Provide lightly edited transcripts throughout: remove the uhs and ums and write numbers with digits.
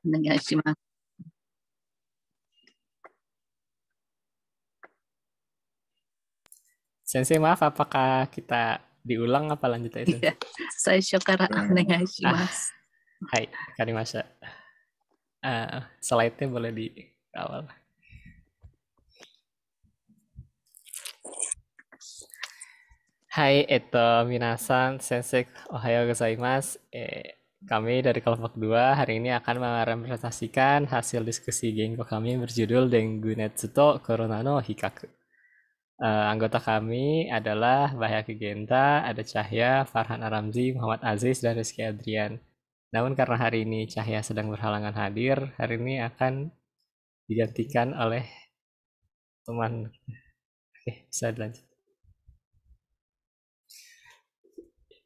お願いします。Sensei, maaf, apakah kita diulang apa lanjut aja, い Sensei? や、最初からお願いしま Ah, す。hai, wakarimashita. Slide-nya boleh di awal. Hai, minasan, sensei, ohayo gozaimasu. Kami dari kelompok 2 hari ini akan merepresentasikan hasil diskusi Genko kami berjudul Dengunetsu to Corona no Hikaku. Anggota kami adalah Bahyaki Genta, ada Cahya, Farhan Aramzi, Muhammad Aziz, dan Rizky Adrian. Namun karena hari ini Cahya sedang berhalangan hadir, hari ini akan digantikan oleh teman. Oke, bisa dilanjut.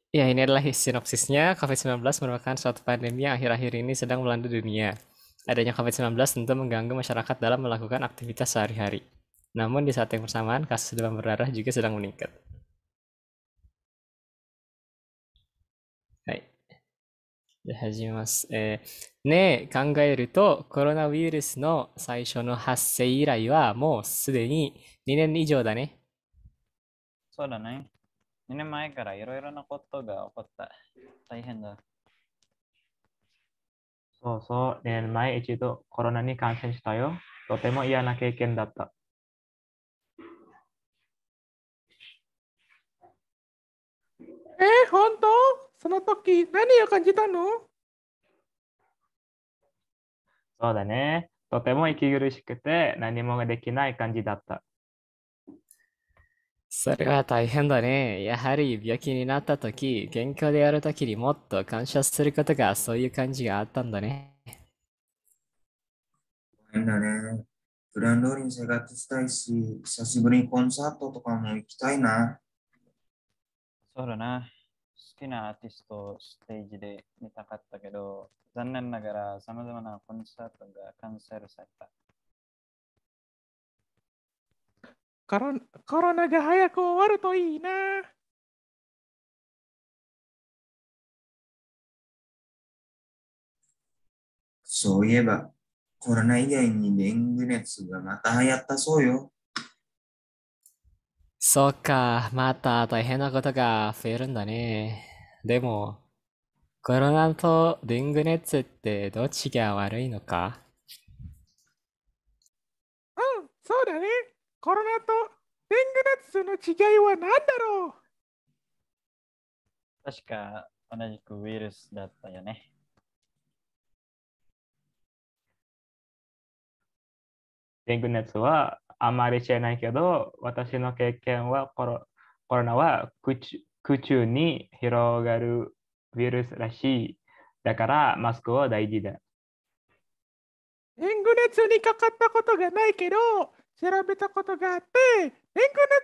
Ya, ini adalah sinopsisnya. COVID-19 merupakan suatu pandemi yang akhir-akhir ini sedang melanda dunia. Adanya COVID-19 tentu mengganggu masyarakat dalam melakukan aktivitas sehari-hari. Namun di saat yang bersamaan, kasus demam berdarah juga sedang meningkat. Hai. で始めます。ねえ、考えると、コロナウイルスの最初の発生以来はもうすでに2年以上だね。そうだね。2年前からいろいろなことが起こった。大変だ。そうそう、2年前一度コロナに感染したよ。とても嫌な経験だった。本当？その時何を感じたの？そうだね。とても息苦しくて何もできない感じだった。それは大変だね。やはり病気になった時、健康である時にもっと感謝することがそういう感じがあったんだね。変だね。普段通りに生活したいし、久しぶりにコンサートとかも行きたいな。そうだな。好きなアーティストをステージで見たかったけど、残念ながらさまざまなコンサートがキャンセルされた。コロナが早く終わるといいな。そういえば、コロナ以外にデング熱がまた流行ったそうよ。そうか、また大変なことが増えるんだね。でも、コロナとデング熱ってどっちが悪いのか？そうだね。コロナとデング熱の違いは何だろう？確か同じくウイルスだったよね。デング熱はあまり知らないけど、私の経験はコロナは空中に広がるウイルスらしい。だからマスクは大事だ。デング熱にかかったことがないけど、調べたことがあって、デング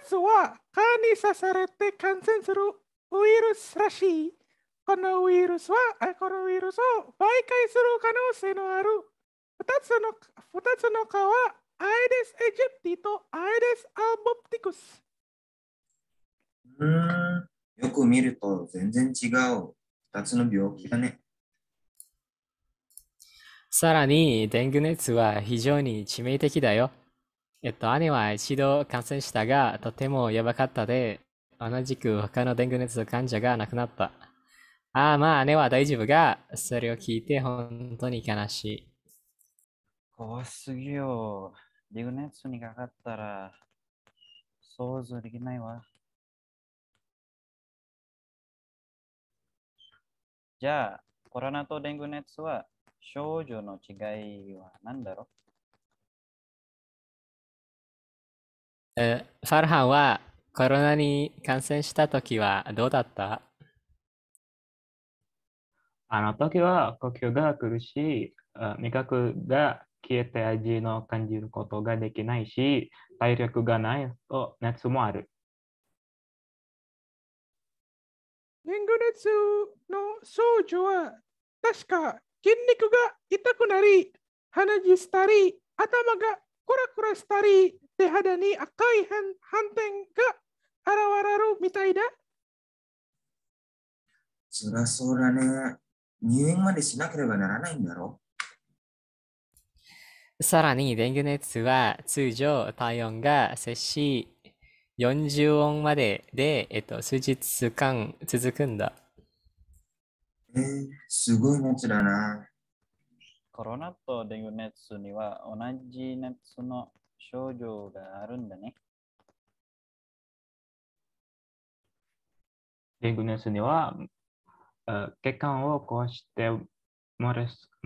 熱は蚊に刺されて感染するウイルスらしい。このウイルスを媒介する可能性のある2つの蚊はアイデス・エジプティとアイデス・アルボプティクス。よく見ると全然違う。2つの病気だね。さらに、デング熱は非常に致命的だよ。姉は一度感染したが、とてもやばかったで、同じく他のデング熱患者が亡くなった。まあ姉は大丈夫が、それを聞いて本当に悲しい。怖すぎよ。デング熱にかかったら想像できないわ。じゃあ、コロナとデング熱は症状の違いは何だろファルハンはコロナに感染した時はどうだった？あの時は呼吸が苦しい、味覚が消えて味の感じることができないし、体力がないと熱もある。デング熱の症状は確か筋肉が痛くなり、鼻血したり、頭がクラクラしたり、手肌に赤い斑点が現れるみたいだ。辛そうだね。入院までしなければならないんだろさらに、デング熱は通常体温が摂氏40温までで、数日間続くんだ。すごい熱だな。コロナとデング熱には同じ熱の症状があるんだね。デング熱には、血管を壊して漏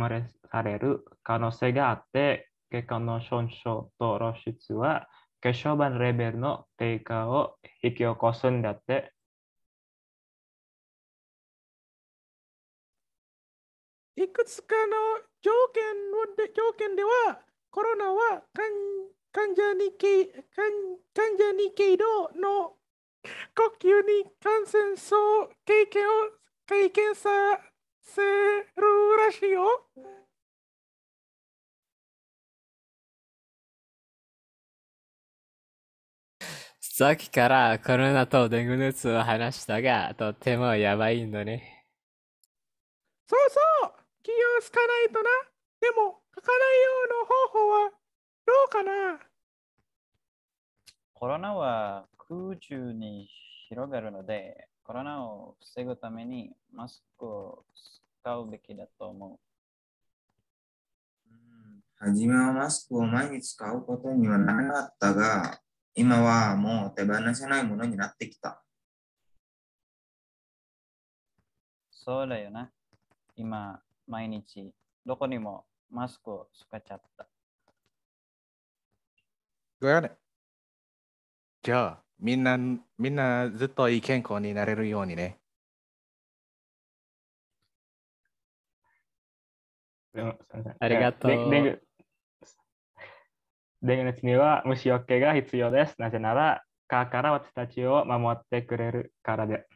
れされる可能性があって、血管の損傷と露出は血小板レベルの低下を引き起こすんだって。いくつかの条件では、コロナは患者に軽度の呼吸に感染症経験させるらしいよ。さっきからコロナとデング熱を話したが、とてもやばいんだね。そうそう、気をつかないとな。でも、かかないような方法はどうかな。コロナは空中に広がるので、コロナを防ぐためにマスクを使うべきだと思はじめはマスクを毎日使うことにはならなかったが、今はもう手放せないものになってきた。う。そうだよな。今、毎日、どこにもマスクを使っちゃった。どうやね。じゃあ、みんなずっといい健康になれるようにね。ありがとう。デング熱には虫除けが必要です。なぜなら、蚊から私たちを守ってくれるからで。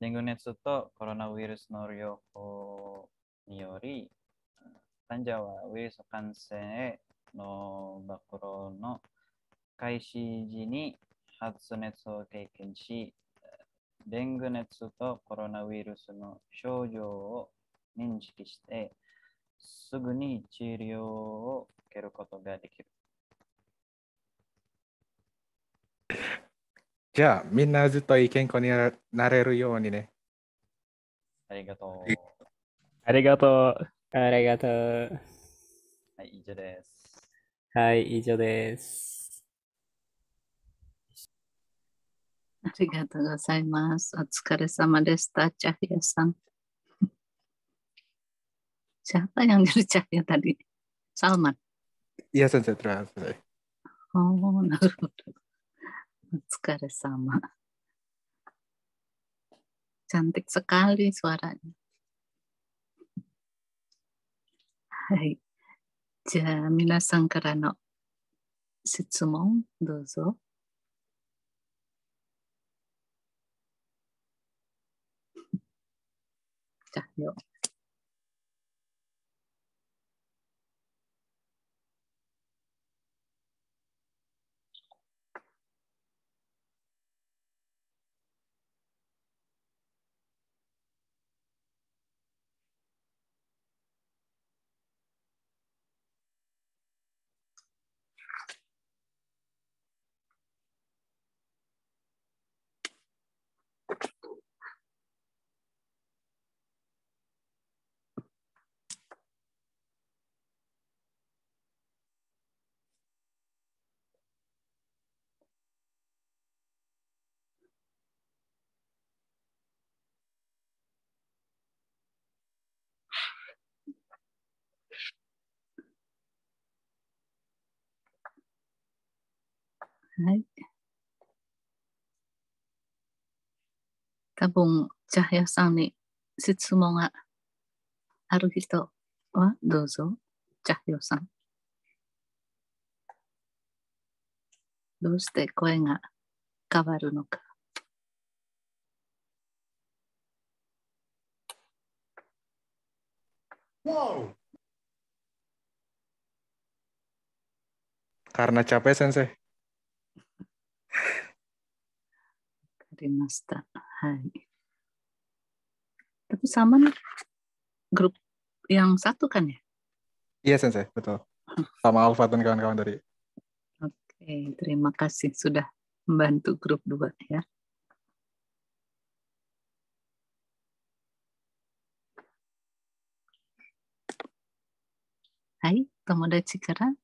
デング熱とコロナウイルスの両方により、患者はウイルス感染の暴露の開始時に発熱を経験し、デング熱とコロナウイルスの症状を認識して、すぐに治療を受けることができる。じゃあ、みんなずっといい健康になれるようにね。ありがとう。ありがとう。ありがとう。はい、以上です。はい、以上です。ありがとうございます。お疲れ様でした、Cahyaさん。Siapa yang dari Cahya tadi? Salman? Iya, Sensei. Terima kasih. Oh, なるほど。お疲れ様。Cantik sekali suaranya. はい。じゃあ、皆さんからの質問、どうぞ。Cahyo。はい。多分、Cahyaさんに質問がある人はどうぞ。Cahyoさん。どうして声が変わるのか。Karena capek, Sensei. わかりました。はい。Tapi sama nih grup yang satu kan ya? Iya, Sensei, betul. Sama Alfa dan kawan-kawan tadi. Oke, terima kasih sudah membantu grup 2 ya. Hai, tomodachi kara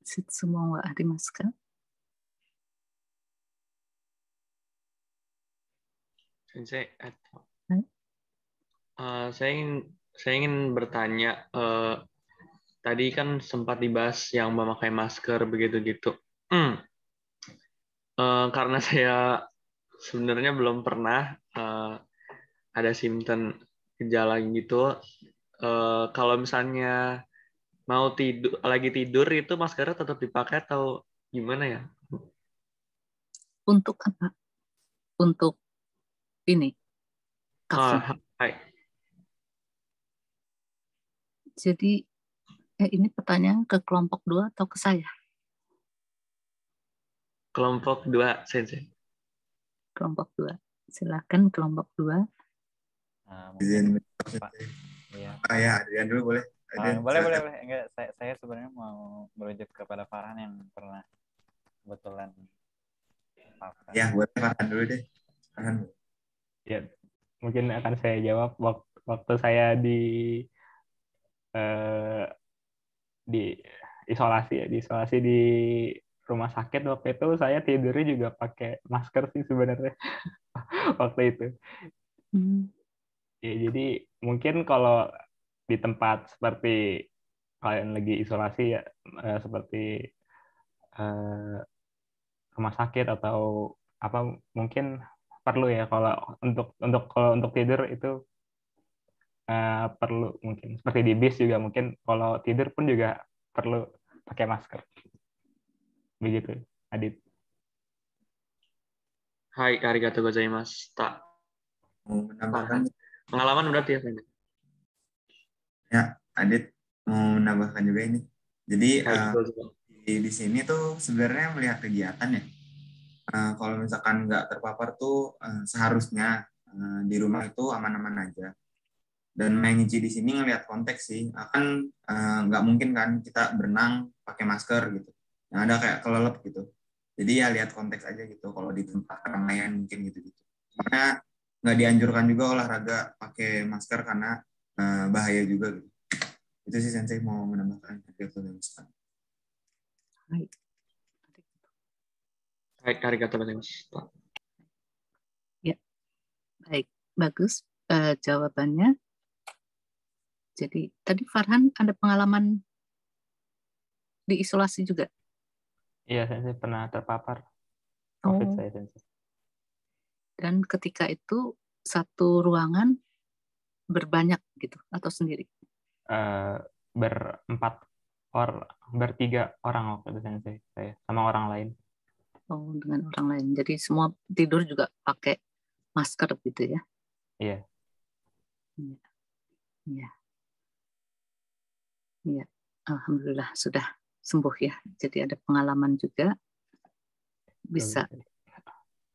shitsumon wa arimasu ka? Sensei, Hai. saya ingin bertanya. Tadi kan sempat dibahas yang memakai masker begitu gitu. Karena saya sebenarnya belum pernah ada simptom gejala gitu. Kalau misalnya mau lagi tidur itu maskernya tetap dipakai atau gimana ya? Untuk apa? Untuk ini cover. Hai. Jadi ini pertanyaan ke kelompok 2 atau ke saya? Kelompok 2, Sensei. Kelompok 2. Silakan kelompok 2. Mungkin Pak. Iya. Ya, Adrian dulu boleh. Boleh. Enggak, saya sebenarnya mau merujuk kepada Farhan yang pernah kebetulan. Ya, buat Farhan dulu deh. Farhan. Ya, mungkin akan saya jawab waktu saya di isolasi di rumah sakit waktu itu saya tidurnya juga pakai masker sih sebenarnya waktu itu. Ya, jadi mungkin kalau di tempat seperti kalian lagi isolasi ya seperti rumah sakit atau apa mungkin perlu ya kalau untuk tidur itu perlu mungkin seperti di bis juga mungkin kalau tidur pun juga perlu pakai masker begitu Adit. Hai, arigatou gozaimasu. Mau menambahkan? Pengalaman berarti ya, Sensei? Ya, Adit mau menambahkan juga ini. Jadi di sini tuh sebenarnya melihat kegiatan ya. Kalau misalkan nggak terpapar tuh seharusnya di rumah itu aman-aman aja. Dan Mainichi di sini ngelihat konteks sih, akan nggak mungkin kan kita berenang pakai masker gitu. Yang ada kayak kelelep gitu. Jadi ya lihat konteks aja gitu. Kalau di tempat keramaian mungkin gitu-gitu. Karena nggak dianjurkan juga olahraga pakai masker karena bahaya juga gitu. Itu sih Sensei mau menambahkan. Arigatou gozaimasu. Ya, baik, bagus jawabannya. Jadi tadi Farhan ada pengalaman di isolasi juga? Iya, saya pernah terpapar COVID saya. Dan ketika itu satu ruangan berbanyak gitu atau sendiri? Bertiga orang waktu itu saya sama orang lain. Oh, dengan orang lain. Jadi semua tidur juga pakai masker gitu ya? Iya. Iya. Iya. Alhamdulillah sudah sembuh ya. Jadi ada pengalaman juga bisa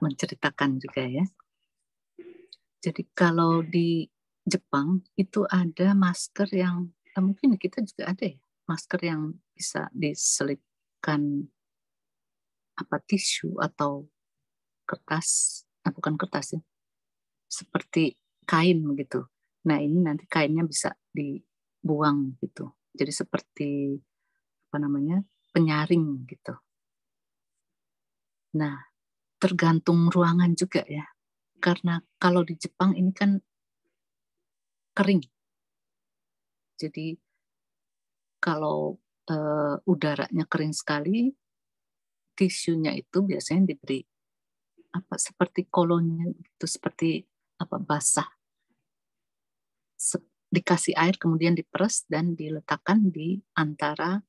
menceritakan juga ya. Jadi kalau di Jepang itu ada masker yang mungkin kita juga ada ya, masker yang bisa diselipkan tisu atau kertas, bukan kertas ya, seperti kain begitu. Nah ini nanti kainnya bisa dibuang gitu. Jadi seperti penyaring gitu. Nah tergantung ruangan juga ya. Karena kalau di Jepang ini kan kering. Jadi kalau udaranya kering sekali, tisunya itu biasanya diberi seperti kolonnya itu seperti basah. Dikasih air kemudian diperes dan diletakkan di antara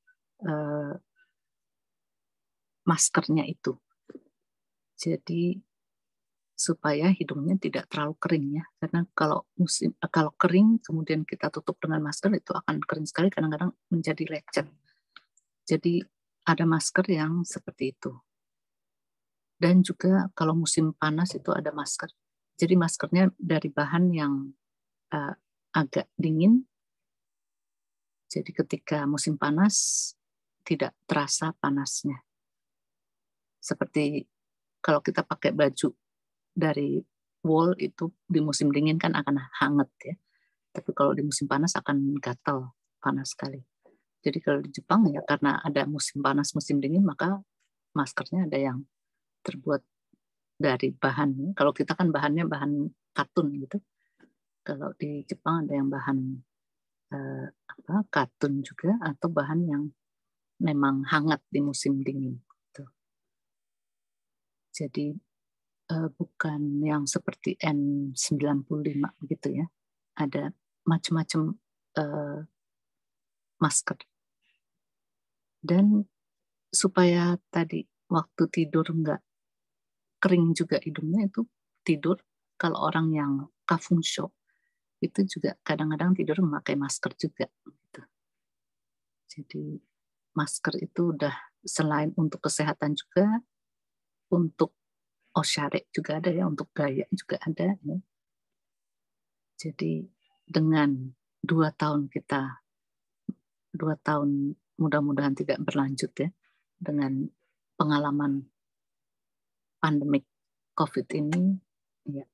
maskernya itu. Jadi supaya hidungnya tidak terlalu kering ya, karena kalau kering kemudian kita tutup dengan masker itu akan kering sekali, kadang-kadang menjadi lecet. Jadi ada masker yang seperti itu. Dan juga kalau musim panas itu ada masker. Jadi maskernya dari bahan yang agak dingin Jadi ketika musim panas tidak terasa panasnya. Seperti kalau kita pakai baju dari wool itu di musim dingin kan akan hangat ya. Tapi kalau di musim panas akan gatal, panas sekali. Jadi kalau di Jepang ya karena ada musim panas, musim dingin, maka maskernya ada yang terbuat dari bahan. Kalau kita kan bahannya bahan katun gitu. Kalau di Jepang ada yang bahan katun juga atau bahan yang memang hangat di musim dingin. Gitu. Jadi bukan yang seperti N95 gitu ya. Ada macam-macam masker. Dan supaya tadi waktu tidur nggak kering juga hidungnya, itu tidur kalau orang yang kafunsho itu juga kadang-kadang tidur memakai masker juga. Gitu. Jadi masker itu udah selain untuk kesehatan juga, untuk oshare juga ada ya, untuk gaya juga ada. Ya. Jadi dengan 2 tahun mudah-mudahan tidak berlanjut ya, dengan pengalaman pandemik COVID ini, ya,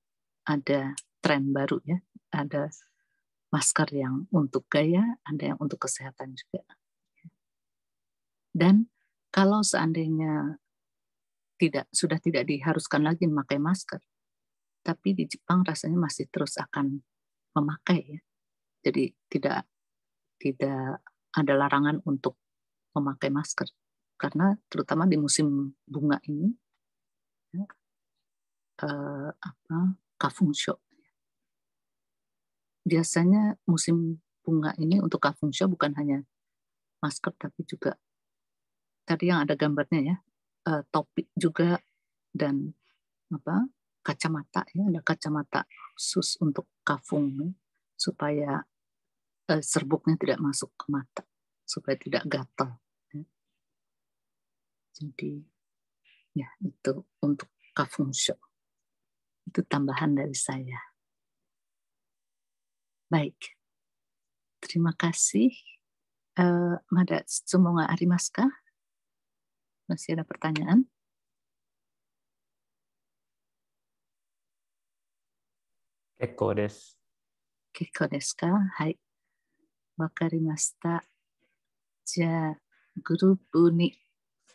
ada tren baru ya, ada masker yang untuk gaya, ada yang untuk kesehatan juga. Dan kalau seandainya sudah tidak diharuskan lagi memakai masker, tapi di Jepang rasanya masih terus akan memakai ya. Jadi tidak ada larangan untuk memakai masker karena terutama di musim bunga ini ya, kafunsho. Biasanya musim bunga ini untuk kafunsho bukan hanya masker tapi juga tadi yang ada gambarnya ya, topi juga dan kacamata ya, ada kacamata khusus untuk kafung ya, supaya serbuknya tidak masuk ke mata, supaya tidak gatal. Ya. Jadi ya itu untuk kafunsho. Itu tambahan dari saya. Baik, terima kasih. Mada tsumo ga arimasu ka? Masih ada pertanyaan? Kekko desu. Kekko desu ka? Hai. Wakarimashita. じゃあ、グループに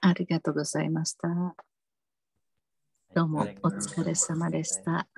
ありがとうございました。どうもお疲れ様でした。